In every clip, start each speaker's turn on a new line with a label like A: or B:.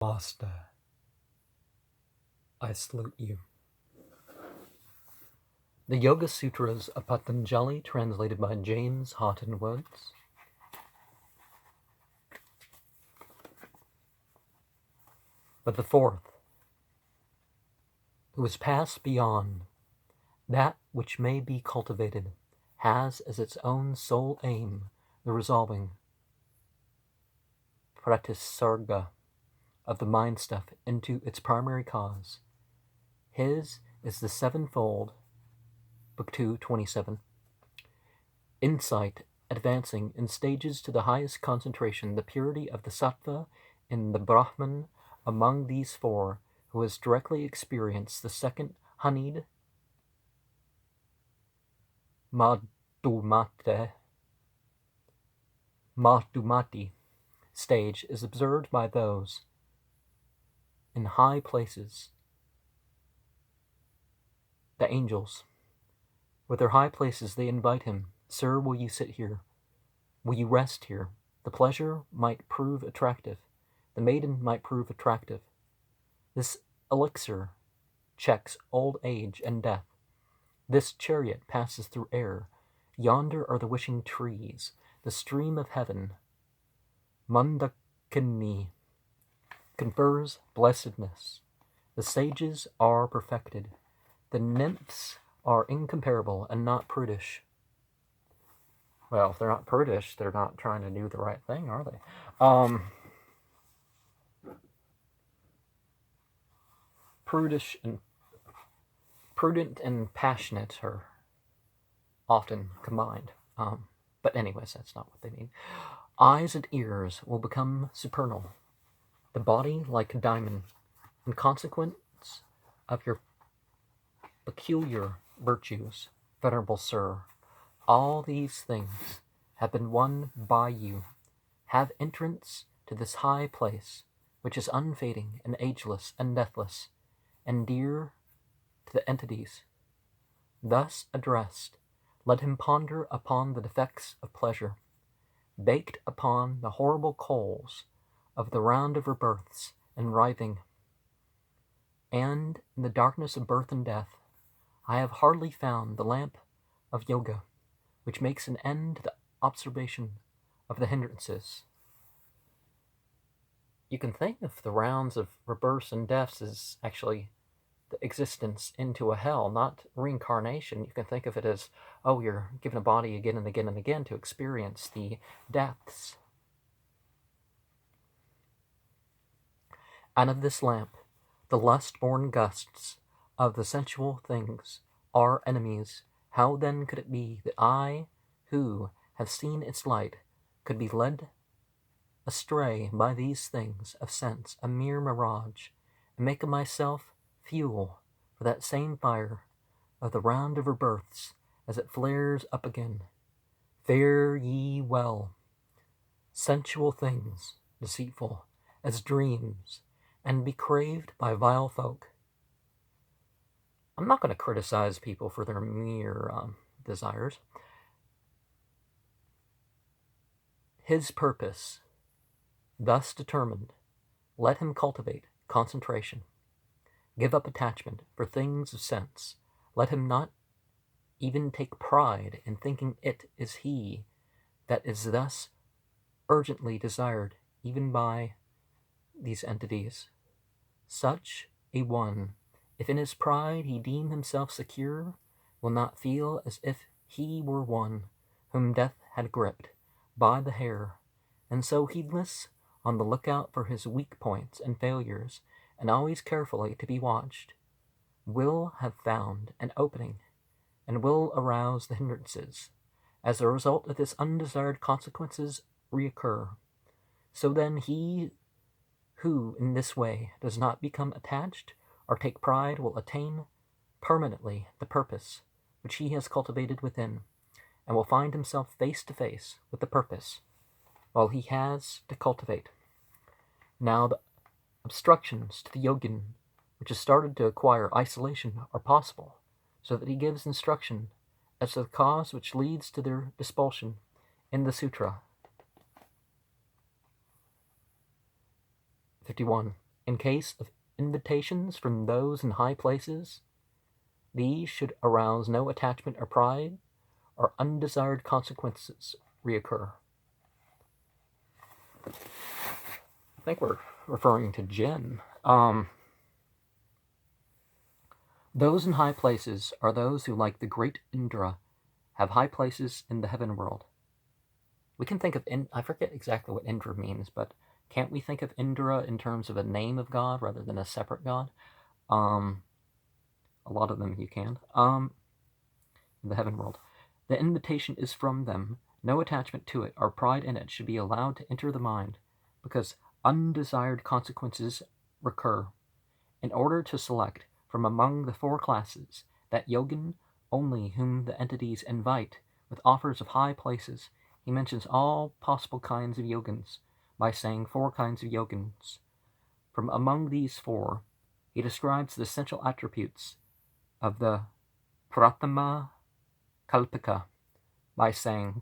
A: Master, I salute you. The Yoga Sutras of Patanjali, translated by James Haughton Woods. But the fourth, who is passed beyond that which may be cultivated, has as its own sole aim the resolving pratisarga of the mind stuff into its primary cause. His is the sevenfold, Book 2, 27, insight advancing in stages to the highest concentration, the purity of the sattva in the Brahman among these four, who has directly experienced the second honeyed madhumati stage, is observed by those in high places, the angels. With their high places they invite him, "Sir, will you sit here? Will you rest here?" The pleasure might prove attractive. The maiden might prove attractive. This elixir checks old age and death. This chariot passes through air. Yonder are the wishing trees. The stream of heaven, Mandakini, confers blessedness. The sages are perfected. The nymphs are incomparable and not prudish. Well, if they're not prudish, they're not trying to do the right thing, are they? Prudent and passionate are often combined. But anyways, that's not what they mean. Eyes and ears will become supernal. The body like a diamond. In consequence of your peculiar virtues, venerable sir, all these things have been won by you. Have entrance to this high place, which is unfading and ageless and deathless, and dear to the entities. Thus addressed, let him ponder upon the defects of pleasure, baked upon the horrible coals of the round of rebirths and writhing, and in the darkness of birth and death. I have hardly found the lamp of yoga, which makes an end to the observation of the hindrances. You can think of the rounds of rebirths and deaths as actually the existence into a hell, not reincarnation. You can think of it as, oh, you're given a body again and again and again to experience the deaths. Out of this lamp, the lust-born gusts of the sensual things are enemies. How then could it be that I, who have seen its light, could be led astray by these things of sense, a mere mirage, and make of myself fuel for that same fire of the round of rebirths as it flares up again? Fare ye well. Sensual things, deceitful as dreams, and be craved by vile folk. I'm not going to criticize people for their mere desires. His purpose, thus determined, let him cultivate concentration. Give up attachment for things of sense. Let him not even take pride in thinking it is he that is thus urgently desired even by these entities. Such a one, if in his pride he deem himself secure, will not feel as if he were one whom death had gripped by the hair, and so heedless, on the lookout for his weak points and failures, and always carefully to be watched, will have found an opening, and will arouse the hindrances. As a result of this, undesired consequences reoccur. So then he who in this way does not become attached or take pride will attain permanently the purpose which he has cultivated within, and will find himself face to face with the purpose while he has to cultivate. Now the obstructions to the yogin which has started to acquire isolation are possible, so that he gives instruction as to the cause which leads to their dispulsion in the sutra. 51. In case of invitations from those in high places, these should arouse no attachment or pride, or undesired consequences reoccur. I think we're referring to Jinn. Those in high places are those who, like the great Indra, have high places in the heaven world. We can think of, I forget exactly what Indra means, but can't we think of Indra in terms of a name of God rather than a separate God? A lot of them you can. In the heaven world. The invitation is from them. No attachment to it or pride in it should be allowed to enter the mind, because undesired consequences recur. In order to select from among the four classes that yogin only whom the entities invite with offers of high places, he mentions all possible kinds of yogins by saying four kinds of yogins. From among these four, he describes the essential attributes of the Pratama Kalpika by saying,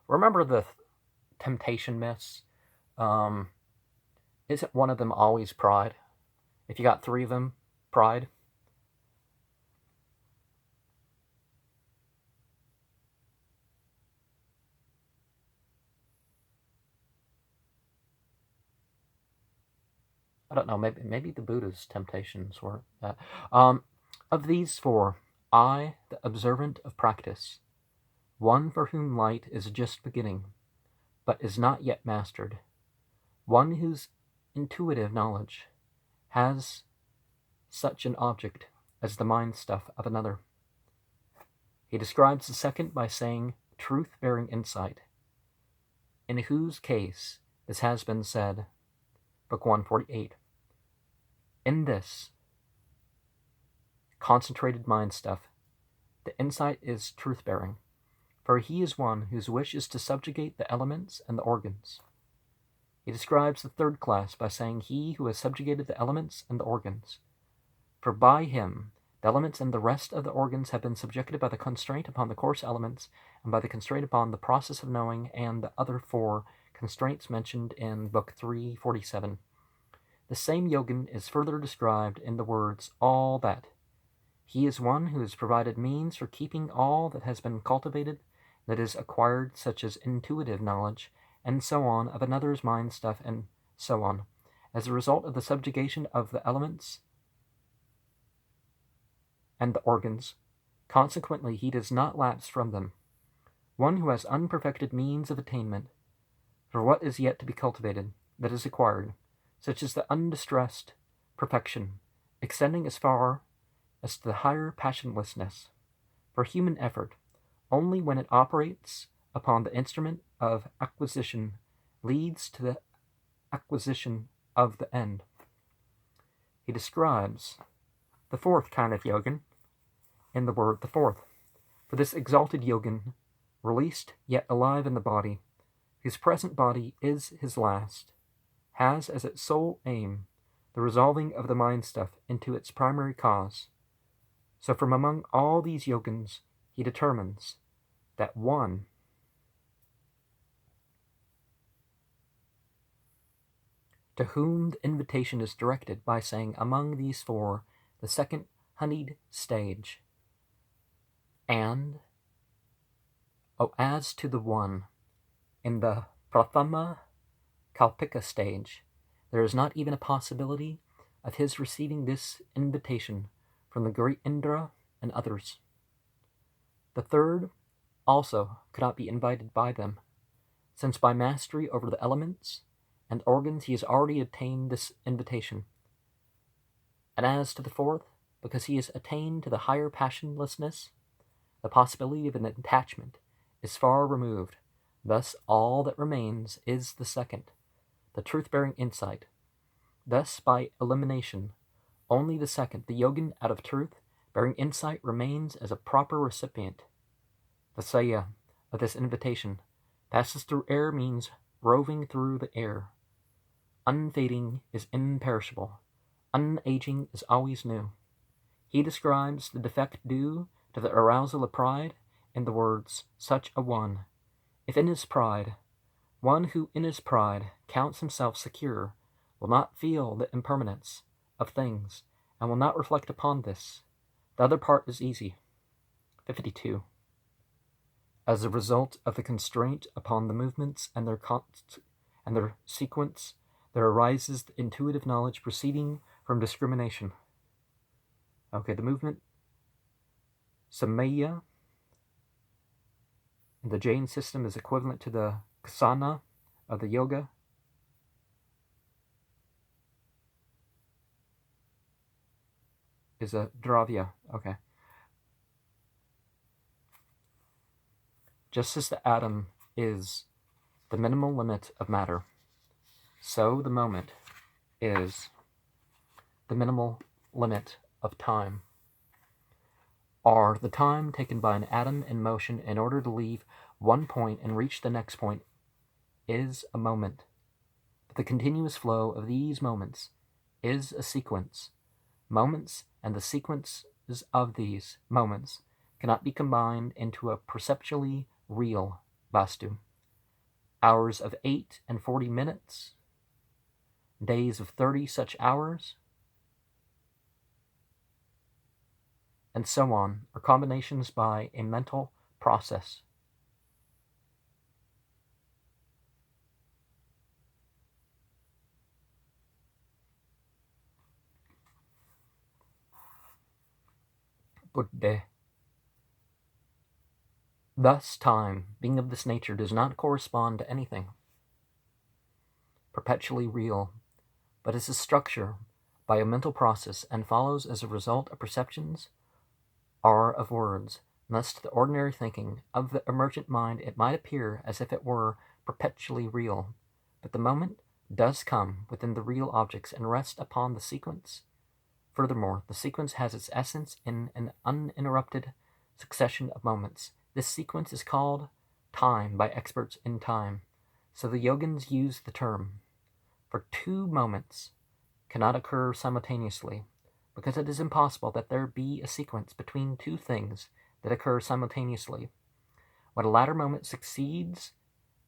A: remember the temptation myths? Isn't one of them always pride? If you got three of them, pride. I don't know, maybe the Buddha's temptations were that. Of these four, I, the observant of practice, one for whom light is just beginning, but is not yet mastered, one whose intuitive knowledge has such an object as the mind stuff of another. He describes the second by saying truth-bearing insight, in whose case this has been said, Book 148. In this concentrated mind stuff, the insight is truth-bearing, for he is one whose wish is to subjugate the elements and the organs. He describes the third class by saying he who has subjugated the elements and the organs, for by him the elements and the rest of the organs have been subjected by the constraint upon the coarse elements and by the constraint upon the process of knowing and the other four constraints mentioned in Book 347. The same yogin is further described in the words, all that. He is one who has provided means for keeping all that has been cultivated, that is acquired, such as intuitive knowledge, and so on, of another's mind stuff, and so on, as a result of the subjugation of the elements and the organs. Consequently, he does not lapse from them. One who has unperfected means of attainment for what is yet to be cultivated, that is acquired, such as the undistressed perfection, extending as far as to the higher passionlessness, for human effort, only when it operates upon the instrument of acquisition, leads to the acquisition of the end. He describes the fourth kind of yogin in the word the fourth. For this exalted yogin, released yet alive in the body, whose present body is his last, has as its sole aim the resolving of the mind stuff into its primary cause. So from among all these yogins, he determines that one to whom the invitation is directed by saying among these four, the second honeyed stage, and as to the one in the Prathama Kalpika stage, there is not even a possibility of his receiving this invitation from the great Indra and others. The third also could not be invited by them, since by mastery over the elements and organs he has already attained this invitation. And as to the fourth, because he has attained to the higher passionlessness, the possibility of an attachment is far removed. Thus all that remains is the second, the truth-bearing insight. Thus, by elimination, only the second, the yogin out of truth-bearing insight, remains as a proper recipient. The saya of this invitation passes through air means roving through the air. Unfading is imperishable. Unaging is always new. He describes the defect due to the arousal of pride in the words, such a one, if in his pride, one who in his pride counts himself secure, will not feel the impermanence of things, and will not reflect upon this. The other part is easy. 52. As a result of the constraint upon the movements and their sequence, there arises the intuitive knowledge proceeding from discrimination. Okay, the movement, Samaya, in the Jain system is equivalent to the Kasana of the Yoga. Is a Dravya. Okay. Just as the atom is the minimal limit of matter, so the moment is the minimal limit of time, or the time taken by an atom in motion in order to leave one point and reach the next point is a moment. But the continuous flow of these moments is a sequence. Moments and the sequences of these moments cannot be combined into a perceptually real vastu. Hours of 8 and 40 minutes, days of 30 such hours, and so on, are combinations by a mental process. Buddha. Thus, time, being of this nature, does not correspond to anything perpetually real, but is a structure by a mental process and follows as a result of perceptions or of words. Thus, to the ordinary thinking of the emergent mind, it might appear as if it were perpetually real, but the moment does come within the real objects and rest upon the sequence. Furthermore, the sequence has its essence in an uninterrupted succession of moments. This sequence is called time by experts in time. So the yogins use the term. For 2 moments cannot occur simultaneously, because it is impossible that there be a sequence between 2 things that occur simultaneously. When a latter moment succeeds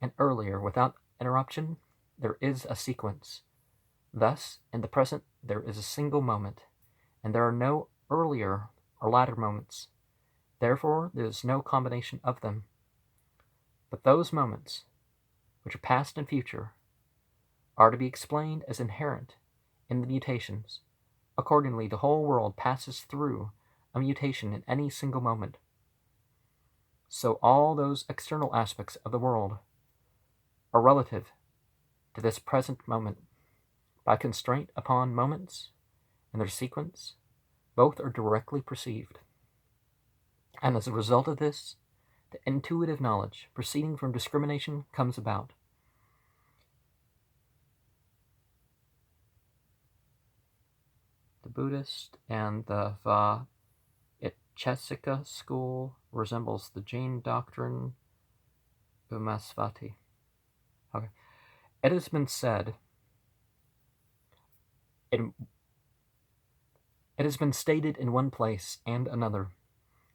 A: an earlier without interruption, there is a sequence. Thus, in the present, there is a single moment, and there are no earlier or latter moments. Therefore, there is no combination of them. But those moments, which are past and future, are to be explained as inherent in the mutations. Accordingly, the whole world passes through a mutation in any single moment. So all those external aspects of the world are relative to this present moment. By constraint upon moments and their sequence, both are directly perceived. And as a result of this, the intuitive knowledge proceeding from discrimination comes about. The Buddhist and the Vaicesika school resembles the Jain doctrine Umasvati. Okay. It has been said, it has been stated in one place and another,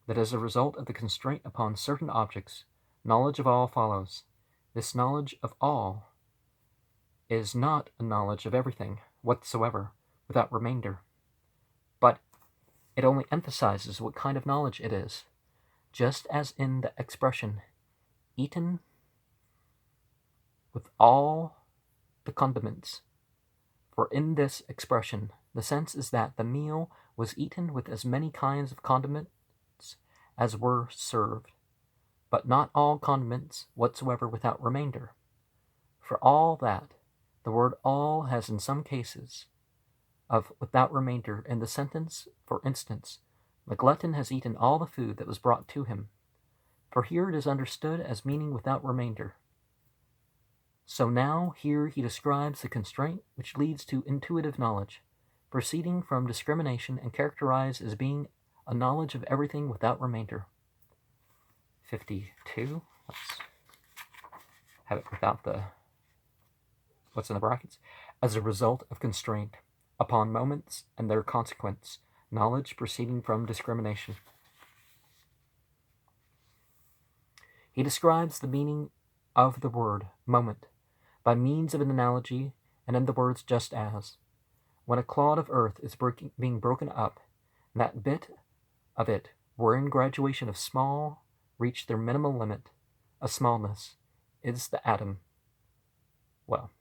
A: that as a result of the constraint upon certain objects, knowledge of all follows. This knowledge of all is not a knowledge of everything whatsoever, without remainder, but it only emphasizes what kind of knowledge it is, just as in the expression, eaten with all the condiments. For in this expression, the sense is that the meal was eaten with as many kinds of condiments as were served, but not all condiments whatsoever without remainder. For all that, the word all has in some cases of without remainder in the sentence. For instance, the glutton has eaten all the food that was brought to him. For here it is understood as meaning without remainder. So now here he describes the constraint which leads to intuitive knowledge, proceeding from discrimination and characterized as being a knowledge of everything without remainder. 52. Let's have it without the what's in the brackets. As a result of constraint upon moments and their consequence, knowledge proceeding from discrimination. He describes the meaning of the word moment by means of an analogy and in the words just as. When a clod of earth is being broken up, and that bit of it, wherein graduation of small reach their minimal limit of smallness, is the atom. Well,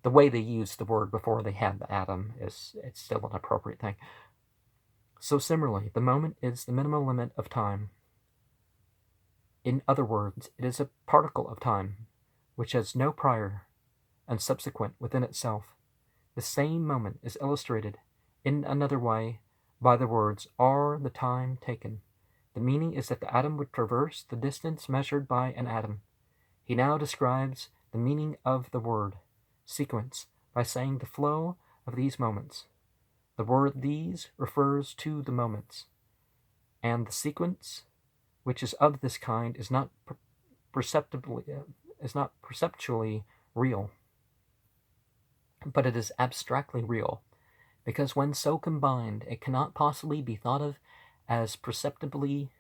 A: the way they used the word before they had the atom it's still an appropriate thing. So similarly, the moment is the minimal limit of time. In other words, it is a particle of time, which has no prior and subsequent within itself. The same moment is illustrated in another way by the words "are the time taken." The meaning is that the atom would traverse the distance measured by an atom. He now describes the meaning of the word sequence by saying the flow of these moments. The word "these" refers to the moments, and the sequence, which is of this kind, is not perceptually real, but it is abstractly real, because when so combined, it cannot possibly be thought of as perceptibly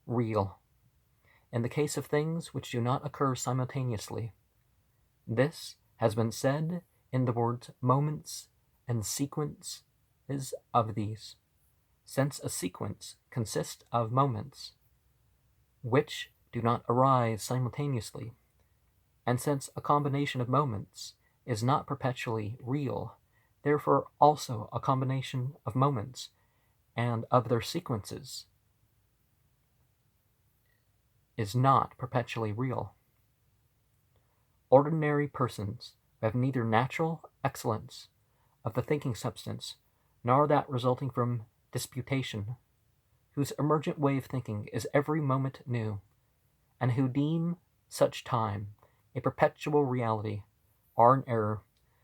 A: real. In the case of things which do not occur simultaneously, this has been said in the words moments and sequence is of these, since a sequence consists of moments which do not arise simultaneously, and since a combination of moments is not perpetually real, therefore also a combination of moments and of their sequences is not perpetually real. Ordinary persons have neither natural excellence of the thinking substance, nor that resulting from disputation, whose emergent way of thinking is every moment new, and who deem such time a perpetual reality, are in error.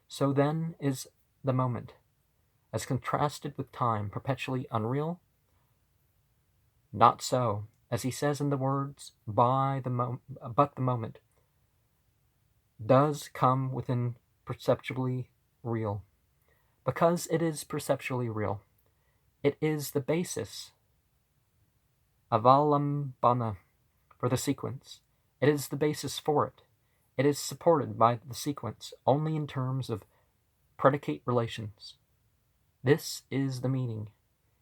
A: So then is the moment, as contrasted with time, perpetually unreal? Not so, as he says in the words, but the moment does come within perceptually real. Because it is perceptually real, it is the basis, avalambana, for the sequence. It is the basis for it. It is supported by the sequence only in terms of predicate relations. This is the meaning.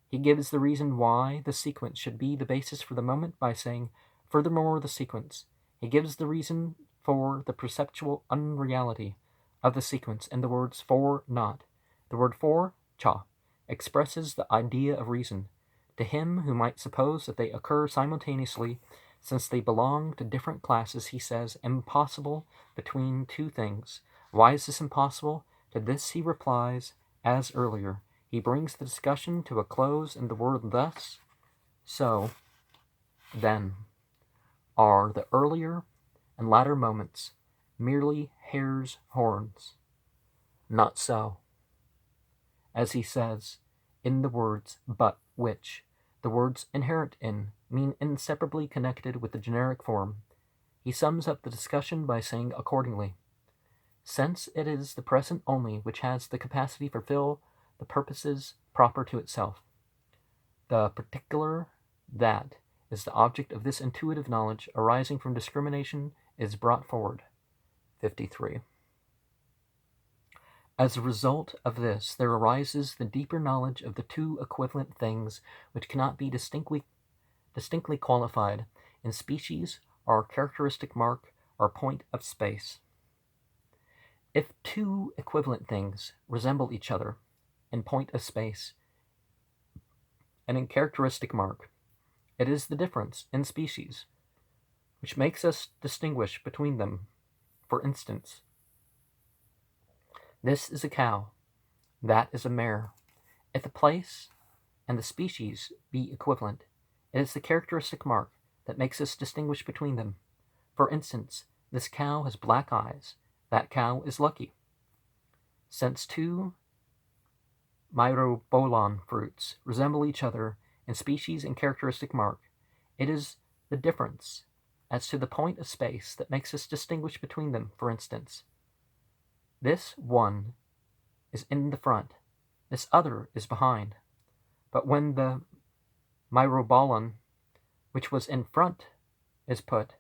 A: He gives the reason why the sequence should be the basis for the moment by saying, furthermore, the sequence. He gives the reason for the perceptual unreality of the sequence in the words for not. The word for, cha, expresses the idea of reason. To him who might suppose that they occur simultaneously, since they belong to different classes, he says, impossible between two things. Why is this impossible? To this he replies, as earlier. He brings the discussion to a close in the word thus. So, then, are the earlier and latter moments merely hare's horns? Not so. As he says in the words but which, the words inherent in mean inseparably connected with the generic form. He sums up the discussion by saying accordingly, since it is the present only which has the capacity to fulfill the purposes proper to itself, the particular that is the object of this intuitive knowledge arising from discrimination is brought forward. 53. As a result of this, there arises the deeper knowledge of the two equivalent things which cannot be distinctly qualified in species or characteristic mark or point of space. If two equivalent things resemble each other in point of space and in characteristic mark, it is the difference in species which makes us distinguish between them. For instance, this is a cow, that is a mare. If the place and the species be equivalent, it is the characteristic mark that makes us distinguish between them. For instance, this cow has black eyes, that cow is lucky. Since two myrobalan fruits resemble each other in species and characteristic mark, it is the difference as to the point of space that makes us distinguish between them. For instance, this one is in the front, this other is behind. But when the myrobalan, which was in front, is put,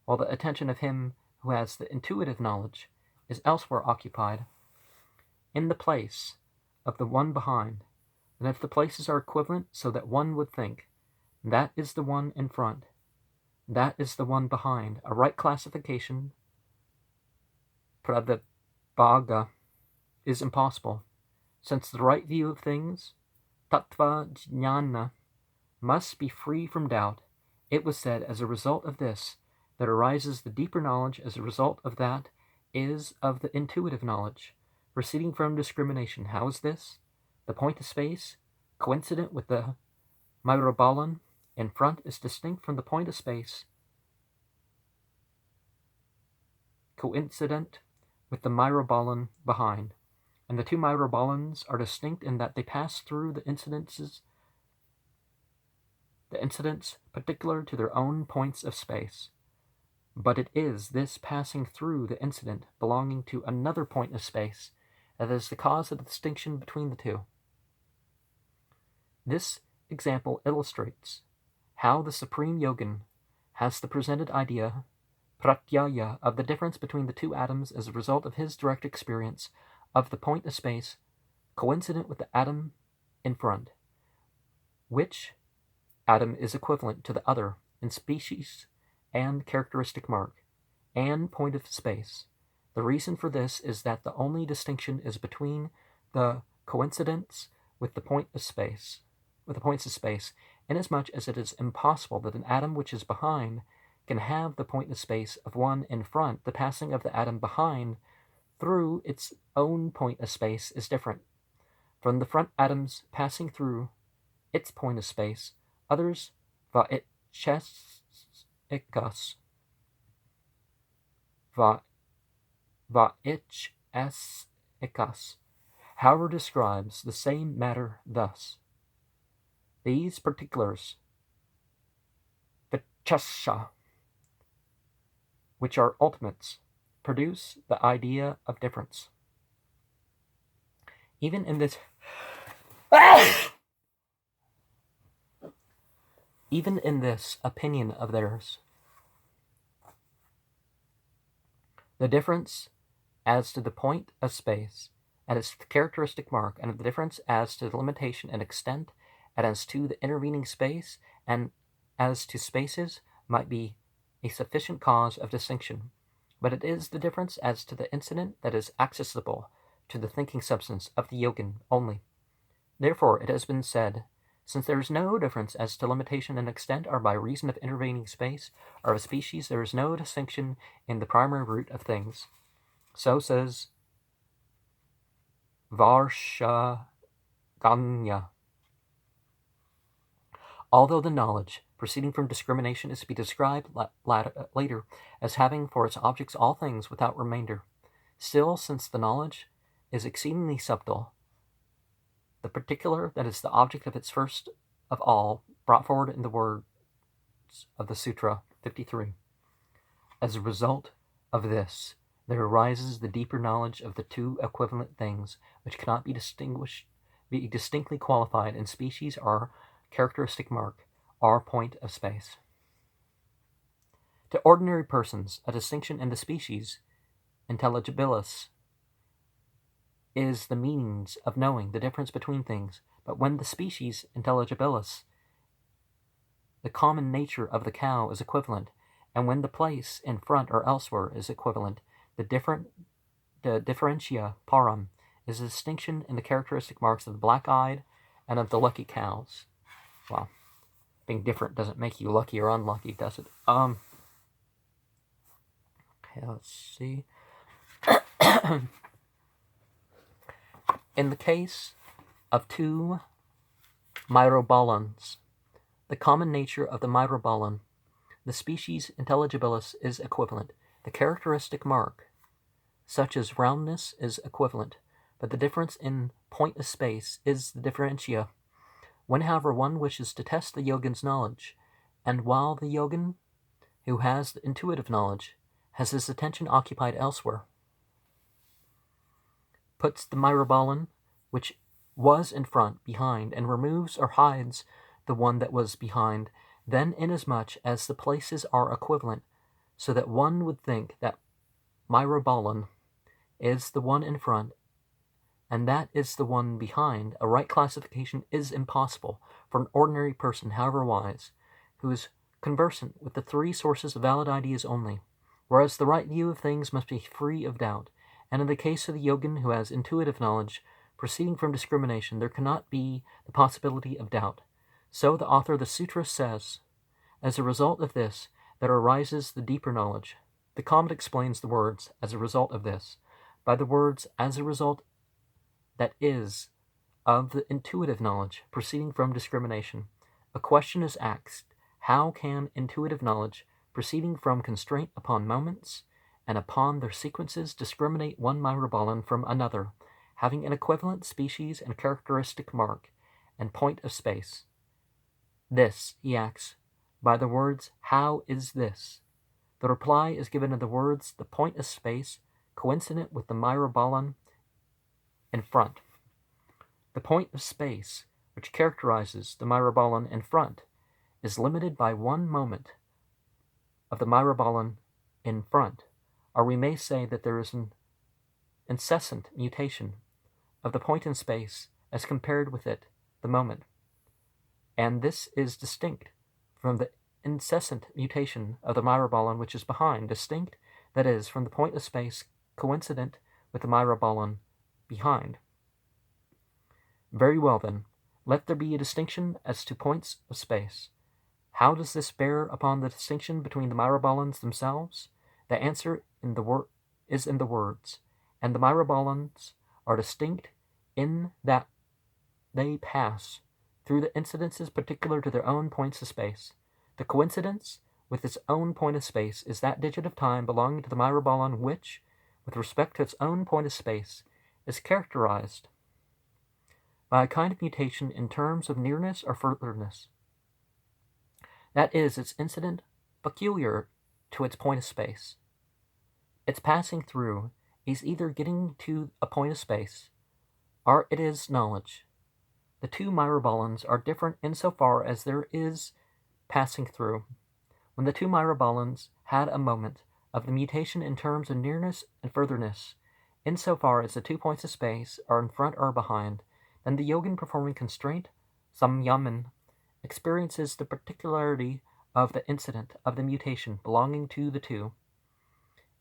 A: while the attention of him who has the intuitive knowledge is elsewhere occupied in the place of the one behind, and if the places are equivalent so that one would think, that is the one in front, that is the one behind, a right classification, pradibhaga, is impossible, since the right view of things, tattva jnana, must be free from doubt. It was said, as a result of this, that arises the deeper knowledge, as a result of that is of the intuitive knowledge, proceeding from discrimination. How is this? The point of space, coincident with the myrobalan in front, is distinct from the point of space, coincident with the myrobalan behind. And the two myrobalans are distinct in that they pass through the incidents particular to their own points of space. But it is this passing through the incident belonging to another point of space that is the cause of the distinction between the two. This example illustrates how the Supreme Yogin has the presented idea, pratyaya, of the difference between the two atoms as a result of his direct experience of the point of space coincident with the atom in front, which atom is equivalent to the other in species and characteristic mark and point of space. The reason for this is that the only distinction is between the coincidence with the point of space, inasmuch as it is impossible that an atom which is behind can have the point of space of one in front. The passing of the atom behind through its own point of space is different from the front atoms passing through its point of space. Others, vaichesikas, however, describes the same matter thus. These particulars, vichesha, which are ultimates, produce the idea of difference. Even in this opinion of theirs, the difference as to the point of space and its characteristic mark, and the difference as to the limitation and extent, and as to the intervening space, and as to spaces, might be a sufficient cause of distinction. But it is the difference as to the incident that is accessible to the thinking substance of the yogin only. Therefore, it has been said, since there is no difference as to limitation and extent, or by reason of intervening space, or of species, there is no distinction in the primary root of things. So says Varshaganya. Although the knowledge proceeding from discrimination is to be described later as having for its objects all things without remainder, still, since the knowledge is exceedingly subtle, the particular that is the object of its first of all, brought forward in the words of the Sutra 53. As a result of this, there arises the deeper knowledge of the two equivalent things, which cannot be distinctly qualified in species or characteristic mark or point of space. To ordinary persons, a distinction in the species, intelligibilis, is the means of knowing the difference between things. But when the species, intelligibilis, the common nature of the cow, is equivalent, and when the place in front or elsewhere is equivalent, the differentia param is a distinction in the characteristic marks of the black-eyed and of the lucky cows. Well, being different doesn't make you lucky or unlucky, does it? Okay, let's see. In the case of two myrobalans, the common nature of the myrobalan, the species intelligibilis, is equivalent. The characteristic mark, such as roundness, is equivalent, but the difference in point of space is the differentia. When, however, one wishes to test the yogin's knowledge, and while the yogin, who has the intuitive knowledge, has his attention occupied elsewhere, puts the myrobalan, which was in front, behind, and removes or hides the one that was behind, then inasmuch as the places are equivalent, so that one would think that myrobalan is the one in front, and that is the one behind, a right classification is impossible for an ordinary person, however wise, who is conversant with the three sources of valid ideas only, whereas the right view of things must be free of doubt, and in the case of the yogin who has intuitive knowledge proceeding from discrimination, there cannot be the possibility of doubt. So the author of the sutra says, as a result of this, there arises the deeper knowledge. The comment explains the words, as a result of this, by the words, as a result, that is, of the intuitive knowledge proceeding from discrimination. A question is asked, how can intuitive knowledge proceeding from constraint upon moments and upon their sequences discriminate one myrobalan from another, having an equivalent species and characteristic mark and point of space? This, he asks, by the words, how is this? The reply is given in the words, the point of space, coincident with the myrobalan in front. The point of space, which characterizes the myrobalan in front, is limited by one moment of the myrobalan in front, or we may say that there is an incessant mutation of the point in space as compared with it, the moment. And this is distinct from the incessant mutation of the myrobalan which is behind, distinct, that is, from the point of space coincident with the myrobalan behind. Very well then, let there be a distinction as to points of space. How does this bear upon the distinction between the myrobalans themselves? The answer is in the words, and the myrobalans are distinct in that they pass through the incidences particular to their own points of space. The coincidence with its own point of space is that digit of time belonging to the myrobalan which, with respect to its own point of space, is characterized by a kind of mutation in terms of nearness or furtherness. That is, its incident peculiar to its point of space. Its passing through is either getting to a point of space, or it is knowledge. The two myrobalans are different insofar as there is passing through. When the two myrobalans had a moment of the mutation in terms of nearness and furtherness, insofar as the 2 points of space are in front or behind, then the yogin performing constraint, samyaman, experiences the particularity of the incident of the mutation belonging to the two,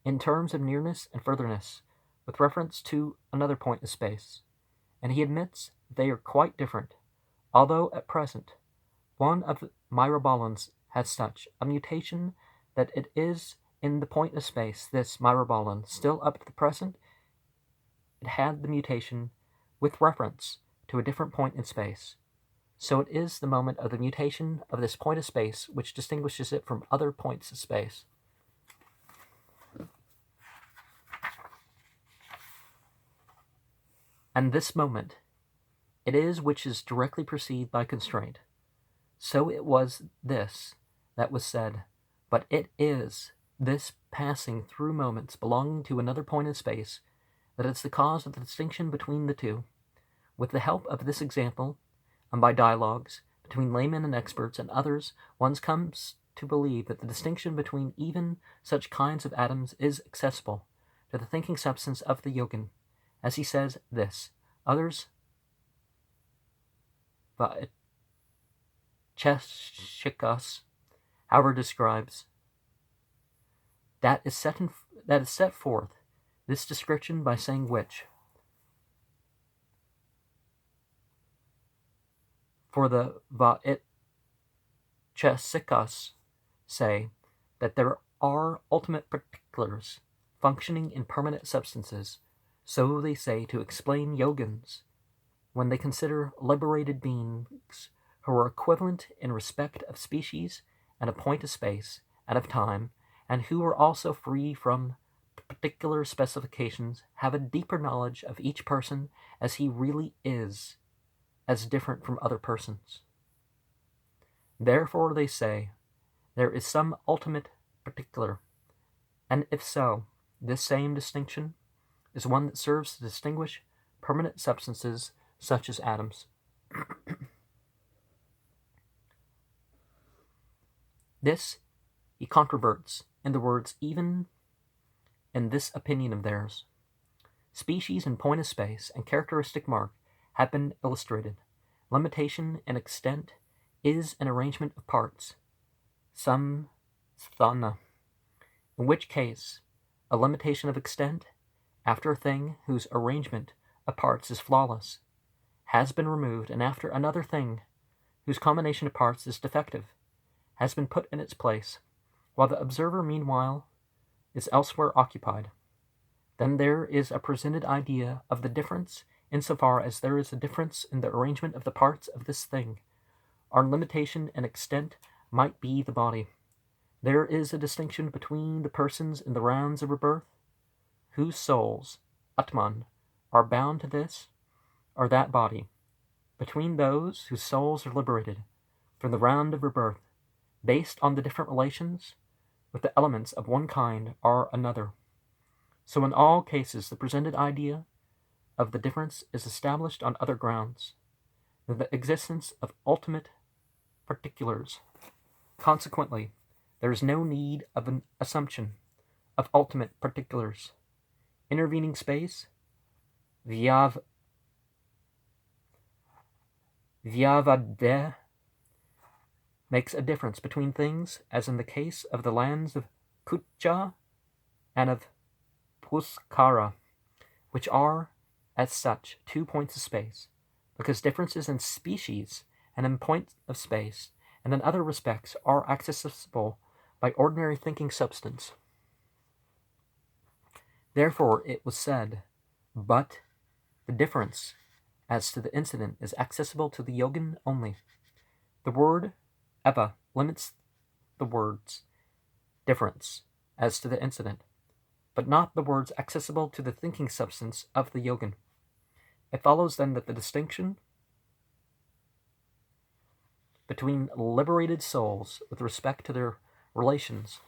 A: in terms of nearness and furtherness, with reference to another point of space, and he admits they are quite different, although at present one of the myrobalans has such a mutation that it is in the point of space, this myrobalan, still up to the present, it had the mutation with reference to a different point in space. So it is the moment of the mutation of this point of space which distinguishes it from other points of space. And this moment, it is which is directly perceived by constraint. So it was this that was said, but it is this passing through moments belonging to another point in space that is the cause of the distinction between the two. With the help of this example, and by dialogues between laymen and experts and others, one comes to believe that the distinction between even such kinds of atoms is accessible to the thinking substance of the yogin, as he says this, others Cheshikas, however, describes that is set forth this description by saying which. For the Chesikas say that there are ultimate particulars functioning in permanent substances, so they say to explain yogins when they consider liberated beings who are equivalent in respect of species and of point of space and of time, and who are also free from particular specifications, have a deeper knowledge of each person as he really is, as different from other persons. Therefore, they say, there is some ultimate particular, and if so, this same distinction is one that serves to distinguish permanent substances such as atoms. This he controverts in the words, even in this opinion of theirs. Species in point of space and characteristic mark have been illustrated. Limitation in extent is an arrangement of parts, samsthana, in which case a limitation of extent after a thing whose arrangement of parts is flawless has been removed, and after another thing whose combination of parts is defective has been put in its place, while the observer meanwhile is elsewhere occupied. Then there is a presented idea of the difference insofar as there is a difference in the arrangement of the parts of this thing. Our limitation and extent might be the body. There is a distinction between the persons in the rounds of rebirth, whose souls, Atman, are bound to this or that body, between those whose souls are liberated from the round of rebirth, based on the different relations with the elements of one kind or another. So in all cases, the presented idea of the difference is established on other grounds than the existence of ultimate particulars. Consequently, there is no need of an assumption of ultimate particulars. Intervening space, vyavadeh, makes a difference between things, as in the case of the lands of Kutcha and of Puskara, which are, as such, 2 points of space, because differences in species and in point of space and in other respects are accessible by ordinary thinking substance. Therefore it was said, but the difference as to the incident is accessible to the yogin only. The word eva limits the words difference as to the incident, but not the words accessible to the thinking substance of the yogin. It follows then that the distinction between liberated souls with respect to their relations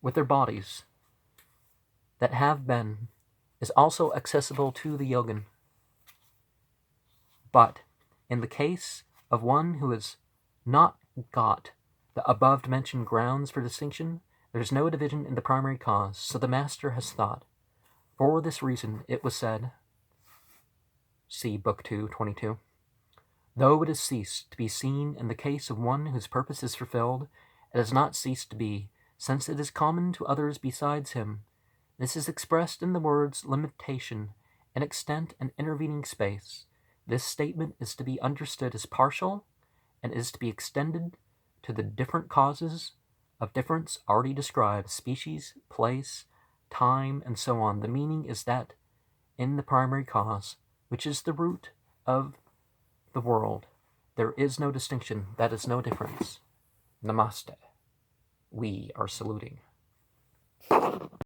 A: with their bodies that have been is also accessible to the yogin. But in the case of one who has not got the above mentioned grounds for distinction, there is no division in the primary cause. So the master has thought, for this reason it was said, see Book 2, 22, though it has ceased to be seen in the case of one whose purpose is fulfilled, it has not ceased to be, since it is common to others besides him. This is expressed in the words limitation and extent and intervening space. This statement is to be understood as partial and is to be extended to the different causes of difference already described, species, place, time, and so on. The meaning is that in the primary cause, which is the root of the world, there is no distinction, that is no difference. Namaste. We are saluting.